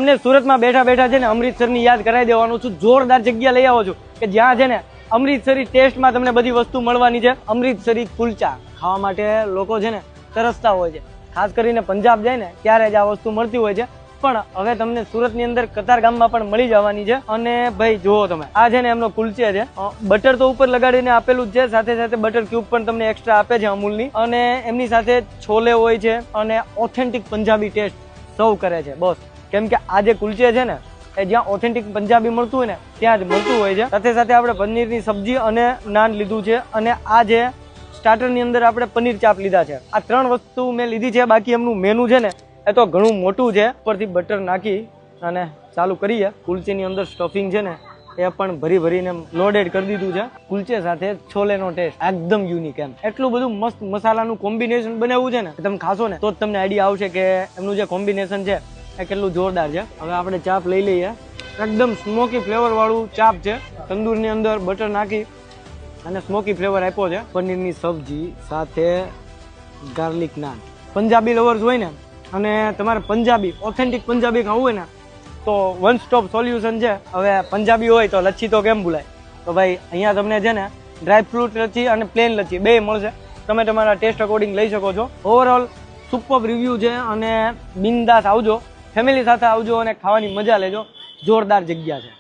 તમને સુરતમાં બેઠા બેઠા છે ને અમૃતસરની યાદ કરાવી દેવાનું છું। જોરદાર જગ્યા લઈ આવો છું કે જ્યાં છે ને અમૃતસરી ટેસ્ટમાં તમને બધી વસ્તુ મળવાની છે। અમૃતસરી કુલચા ખાવા માટે લોકો છે ને તરસતા હોય છે, ખાસ કરીને પંજાબ જાય ને ત્યારે જ આ વસ્તુ મળતી હોય છે। પણ હવે તમને સુરતની અંદર કતારગામમાં પણ મળી જવાની છે। અને ભાઈ જુઓ તમે, આ છે ને એમનો કુલચે છે, બટર તો ઉપર લગાડીને આપેલું જ છે, સાથે સાથે બટર ક્યુબ પણ તમને એક્સ્ટ્રા આપે છે અમૂલની, અને એમની સાથે છોલે હોય છે અને ઓથેન્ટિક પંજાબી ટેસ્ટ સર્વ કરે છે બોસ। કેમ કે આ જે કુલચે છે ને એ જ્યાં ઓથેન્ટિક પંજાબી મળતું હોય ને ત્યાં જ મળતું હોય છે। સાથે સાથે આપણે પનીરની સબ્જી અને નાન લીધું છે, અને આ જે સ્ટાર્ટરની અંદર આપણે પનીર ચાપ લીધા છે। આ 3 વસ્તુ મેં લીધી છે। બાકી એમનું મેનુ છે ને એ તો ઘણું મોટું છે। ઉપરથી બટર નાખી અને ચાલુ કરીએ। કુલચેની અંદર સ્ટફિંગ છે ને એ પણ ભરી ભરીને લોડેડ કરી દીધું છે। કુલચે સાથે છોલેનો ટેસ્ટ એકદમ યુનિક, એમ એટલું બધું મસ્ત મસાલાનું કોમ્બિનેશન બનાવ્યું છે ને, તમે ખાશો ને તો જ તમને આઈડિયા આવશે કે એમનું જે કોમ્બિનેશન છે એ કેટલું જોરદાર છે। હવે આપણે ચાપ લઈ લઈએ। એકદમ સ્મોકી ફ્લેવર વાળું ચાપ છે। તંદૂરની અંદર બટર નાખી અને સ્મોકી ફ્લેવર આપ્યો છે। પનીરની સબ્જી સાથે ગાર્લિક નાન। પંજાબી લવર્સ હોય ને અને તમારે પંજાબી ઓથેન્ટિક પંજાબી ખાવું હોય ને તો વન સ્ટોપ સોલ્યુશન છે। હવે પંજાબી હોય તો લચ્છી તો કેમ ભૂલાય, તો ભાઈ અહીંયા તમને છે ને ડ્રાય ફ્રૂટ લચ્છી અને પ્લેન લચ્છી બે મળશે। તમે તમારા ટેસ્ટ અકોર્ડિંગ લઈ શકો છો। ઓવરઓલ સુપર રિવ્યુ છે અને બિંદાસ આવજો, ફેમિલી સાથે આવજો અને ખાવાની મજા લેજો। જોરદાર જગ્યા છે।